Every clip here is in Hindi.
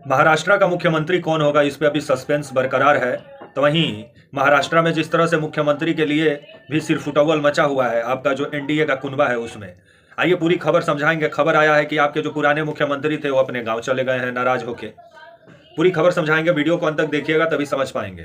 महाराष्ट्र का मुख्यमंत्री कौन होगा, इस पे अभी सस्पेंस बरकरार है। तो वहीं महाराष्ट्र में जिस तरह से मुख्यमंत्री के लिए भी सिरफुटौल मचा हुआ है, आपका जो एनडीए का कुनबा है उसमें, आइए पूरी खबर समझाएंगे। खबर आया है कि आपके जो पुराने मुख्यमंत्री थे वो अपने गांव चले गए हैं नाराज होके। पूरी खबर समझाएंगे, वीडियो को अंत तक देखिएगा तभी समझ पाएंगे।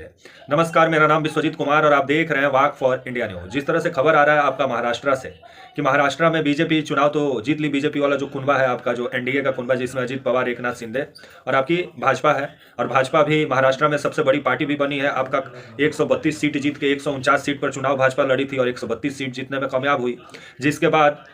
नमस्कार, मेरा नाम विश्वजीत कुमार और आप देख रहे हैं वाक फॉर इंडिया न्यूज। जिस तरह से खबर आ रहा है आपका महाराष्ट्र से कि महाराष्ट्र में बीजेपी चुनाव तो जीत ली, बीजेपी वाला जो कुनबा है आपका, जो एनडीए का कुनबा जिसमें अजीत पवार, एकनाथ शिंदे और आपकी भाजपा है, और भाजपा भी महाराष्ट्र में सबसे बड़ी पार्टी भी बनी है। आपका 132 सीट जीत के 149 सीट पर चुनाव भाजपा लड़ी थी और 132 सीट जीतने में कामयाब हुई। जिसके बाद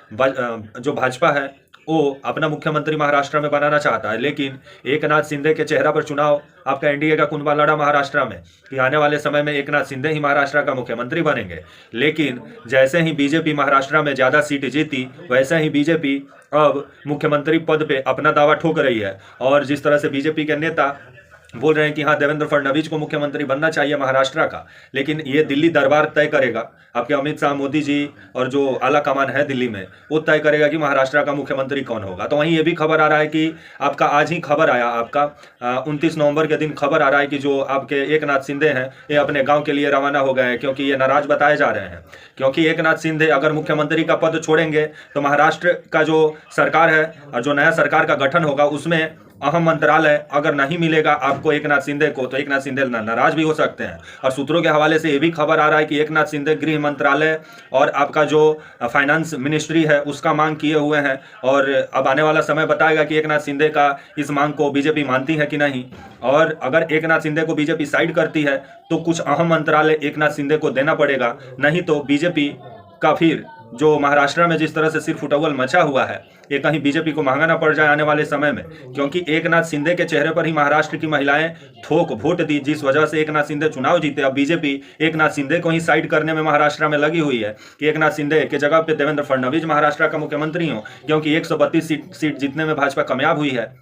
जो भाजपा है वो अपना मुख्यमंत्री महाराष्ट्र में बनाना चाहता है, लेकिन एकनाथ शिंदे के चेहरा पर चुनाव आपका एनडीए का कुनबा लड़ा महाराष्ट्र में कि आने वाले समय में एकनाथ शिंदे ही महाराष्ट्र का मुख्यमंत्री बनेंगे। लेकिन जैसे ही बीजेपी महाराष्ट्र में ज्यादा सीट जीती, वैसे ही बीजेपी अब मुख्यमंत्री पद पे अपना दावा ठोक रही है। और जिस तरह से बीजेपी के नेता बोल रहे हैं कि हाँ, देवेंद्र फडणवीस को मुख्यमंत्री बनना चाहिए महाराष्ट्र का, लेकिन ये दिल्ली दरबार तय करेगा। आपके अमित शाह, मोदी जी और जो आला कमान है दिल्ली में, वो तय करेगा कि महाराष्ट्र का मुख्यमंत्री कौन होगा। तो वहीं ये भी खबर आ रहा है कि आपका आज ही खबर आया, आपका 29 नवंबर के दिन खबर आ रहा है कि जो आपके एकनाथ शिंदे हैं ये अपने गाँव के लिए रवाना हो गए हैं, क्योंकि ये नाराज बताए जा रहे हैं। क्योंकि एकनाथ शिंदे अगर मुख्यमंत्री का पद छोड़ेंगे तो महाराष्ट्र का जो सरकार है और जो नया सरकार का गठन होगा उसमें अहम मंत्रालय अगर नहीं मिलेगा आपको एकनाथ शिंदे को, तो एकनाथ शिंदे नाराज भी हो सकते हैं। और सूत्रों के हवाले से ये भी खबर आ रहा है कि एकनाथ शिंदे गृह मंत्रालय और आपका जो फाइनेंस मिनिस्ट्री है उसका मांग किए हुए हैं। और अब आने वाला समय बताएगा कि एकनाथ शिंदे का इस मांग को बीजेपी मानती है कि नहीं। और अगर एकनाथ शिंदे को बीजेपी साइड करती है तो कुछ अहम मंत्रालय एकनाथ शिंदे को देना पड़ेगा, नहीं तो बीजेपी का फिर जो महाराष्ट्र में जिस तरह से सिरफुटौल मचा हुआ है ये कहीं बीजेपी को महंगा ना पड़ जाए आने वाले समय में। क्योंकि एकनाथ शिंदे के चेहरे पर ही महाराष्ट्र की महिलाएं ठोक वोट दी, जिस वजह से एकनाथ शिंदे चुनाव जीते। अब बीजेपी एकनाथ शिंदे को ही साइड करने में महाराष्ट्र में लगी हुई है कि एकनाथ शिंदे के जगह पे देवेंद्र फडणवीस महाराष्ट्र का मुख्यमंत्री हो, क्योंकि 132 सीट जीतने में भाजपा कामयाब हुई है।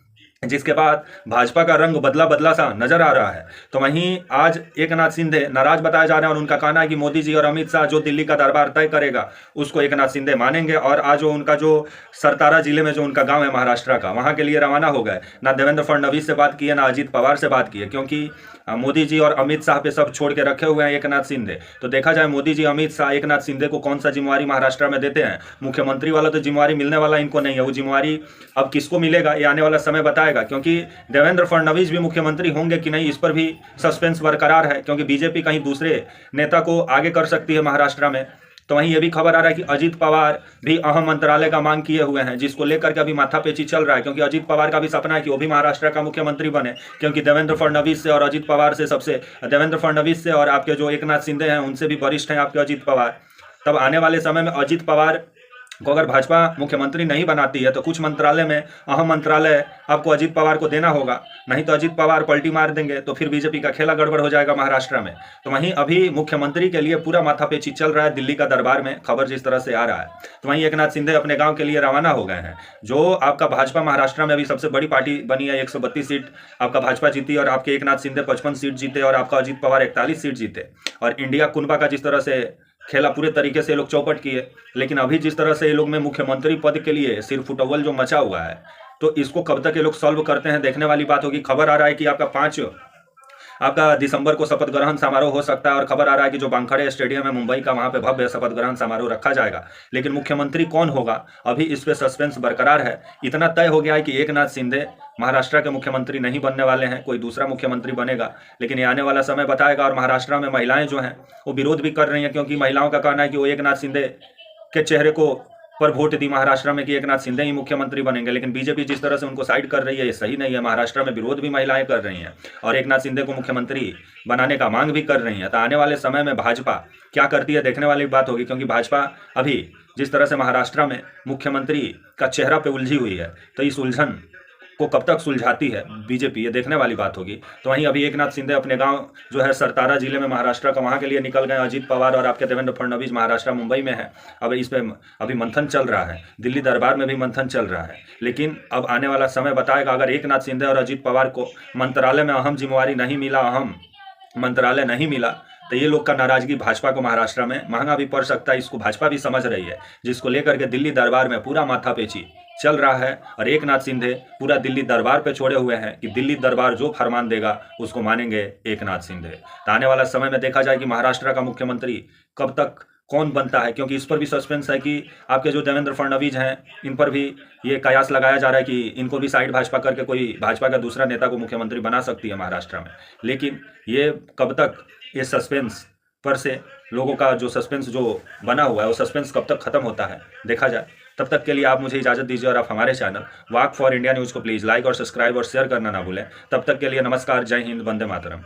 जिसके बाद भाजपा का रंग बदला बदला सा नजर आ रहा है। तो वहीं आज एकनाथ शिंदे नाराज बताए जा रहे हैं और उनका कहना है कि मोदी जी और अमित शाह जो दिल्ली का दरबार तय करेगा उसको एकनाथ शिंदे मानेंगे। और आज जो उनका जो सरतारा जिले में जो उनका गांव है महाराष्ट्र का, वहां के लिए रवाना हो गए। ना देवेंद्र फडणवीस से बात की है, ना अजीत पवार से बात की है, क्योंकि मोदी जी और अमित शाह पे सब छोड़ के रखे हुए हैं एकनाथ शिंदे। तो देखा जाए मोदी जी, अमित शाह एकनाथ शिंदे को कौन सा जिम्मेवारी महाराष्ट्र में देते हैं। मुख्यमंत्री वाला तो जिम्मेवारी मिलने वाला इनको नहीं है, वो जिम्मेवारी अब किसको मिलेगा ये आने वाला समय बताएगा। क्योंकि देवेंद्र फडणवीस भी मुख्यमंत्री होंगे कि नहीं इस पर भी सस्पेंस बरकरार है, क्योंकि बीजेपी कहीं दूसरे नेता को आगे कर सकती है महाराष्ट्र में। तो वहीं ये भी खबर आ रहा है कि अजीत पवार भी अहम मंत्रालय का मांग किए हुए हैं, जिसको लेकर के अभी माथापेची चल रहा है। क्योंकि अजीत पवार का भी सपना है कि वो भी महाराष्ट्र का मुख्यमंत्री बने, क्योंकि देवेंद्र फडणवीस से और अजीत पवार से देवेंद्र फडणवीस से और आपके जो एकनाथ शिंदे हैं उनसे भी वरिष्ठ हैं आपके अजीत पवार। तब आने वाले समय में अजीत पवार को अगर भाजपा मुख्यमंत्री नहीं बनाती है तो कुछ मंत्रालय में अहम मंत्रालय आपको अजीत पवार को देना होगा, नहीं तो अजीत पवार पलटी मार देंगे तो फिर बीजेपी का खेला गड़बड़ हो जाएगा महाराष्ट्र में। तो वहीं अभी मुख्यमंत्री के लिए पूरा माथापेची चल रहा है दिल्ली का दरबार में, खबर जिस तरह से आ रहा है। तो वहीं एकनाथ शिंदे अपने गांव के लिए रवाना हो गए हैं। जो आपका भाजपा महाराष्ट्र में अभी सबसे बड़ी पार्टी बनी है, 132 सीट आपका भाजपा जीती और आपके एकनाथ शिंदे 55 सीट जीते और आपका अजीत पवार 41 सीट जीते। और इंडिया कुनबा का जिस तरह से खेला पूरे तरीके से ये लोग चौपट किए, लेकिन अभी जिस तरह से ये लोग में मुख्यमंत्री पद के लिए सिरफुटौल जो मचा हुआ है, तो इसको कब तक ये लोग सॉल्व करते हैं देखने वाली बात होगी। खबर आ रहा है कि आपका 5 दिसंबर को शपथ ग्रहण समारोह हो सकता है और खबर आ रहा है कि जो वानखेड़े स्टेडियम है मुंबई का, वहां पे भव्य शपथ ग्रहण समारोह रखा जाएगा। लेकिन मुख्यमंत्री कौन होगा अभी इस पे सस्पेंस बरकरार है। इतना तय हो गया है कि एकनाथ शिंदे महाराष्ट्र के मुख्यमंत्री नहीं बनने वाले हैं, कोई दूसरा मुख्यमंत्री बनेगा। लेकिन ये आने वाला समय बताएगा। और महाराष्ट्र में महिलाएं जो हैं वो विरोध भी कर रही हैं, क्योंकि महिलाओं का कहना है कि वो एकनाथ शिंदे के चेहरे को पर वोट दी महाराष्ट्र में कि एकनाथ शिंदे ही मुख्यमंत्री बनेंगे। लेकिन बीजेपी जिस तरह से उनको साइड कर रही है ये सही नहीं है। महाराष्ट्र में विरोध भी महिलाएं कर रही हैं और एकनाथ शिंदे को मुख्यमंत्री बनाने का मांग भी कर रही हैं। तो आने वाले समय में भाजपा क्या करती है देखने वाली बात होगी, क्योंकि भाजपा अभी जिस तरह से महाराष्ट्र में मुख्यमंत्री का चेहरा पे उलझी हुई है, तो इस उलझन को कब तक सुलझाती है बीजेपी, ये देखने वाली बात होगी। तो वहीं अभी एकनाथ शिंदे अपने गांव जो है सरतारा जिले में महाराष्ट्र का, वहां के लिए निकल गए। अजीत पवार और आपके देवेंद्र फडणवीस महाराष्ट्र मुंबई में है। अब इस पे अभी मंथन चल रहा है, दिल्ली दरबार में भी मंथन चल रहा है। लेकिन अब आने वाला समय बताएगा। अगर एकनाथ शिंदे और अजीत पवार को मंत्रालय में अहम जिम्मेवारी नहीं मिला, अहम मंत्रालय नहीं मिला, तो ये लोग का नाराजगी भाजपा को महाराष्ट्र में महंगा भी पड़ सकता है। इसको भाजपा भी समझ रही है, जिसको लेकर के दिल्ली दरबार में पूरा माथापेची चल रहा है और एक नाथ शिंदे पूरा दिल्ली दरबार पे छोड़े हुए हैं कि दिल्ली दरबार जो फरमान देगा उसको मानेंगे एक नाथ शिंदे। तो आने वाला समय में देखा जाए कि महाराष्ट्र का मुख्यमंत्री कब तक कौन बनता है, क्योंकि इस पर भी सस्पेंस है कि आपके जो देवेंद्र फडणवीस हैं इन पर भी ये कयास लगाया जा रहा है कि इनको भी साइड भाजपा करके कोई भाजपा का दूसरा नेता को मुख्यमंत्री बना सकती है महाराष्ट्र में। लेकिन ये कब तक ये सस्पेंस पर से लोगों का जो सस्पेंस जो बना हुआ है वो सस्पेंस कब तक खत्म होता है देखा जाए। तब तक के लिए आप मुझे इजाज़त दीजिए और आप हमारे channel walk for India news को प्लीज़ लाइक और सब्सक्राइब और शेयर करना ना भूलें। तब तक के लिए नमस्कार, जय हिंद, वंदे मातरम।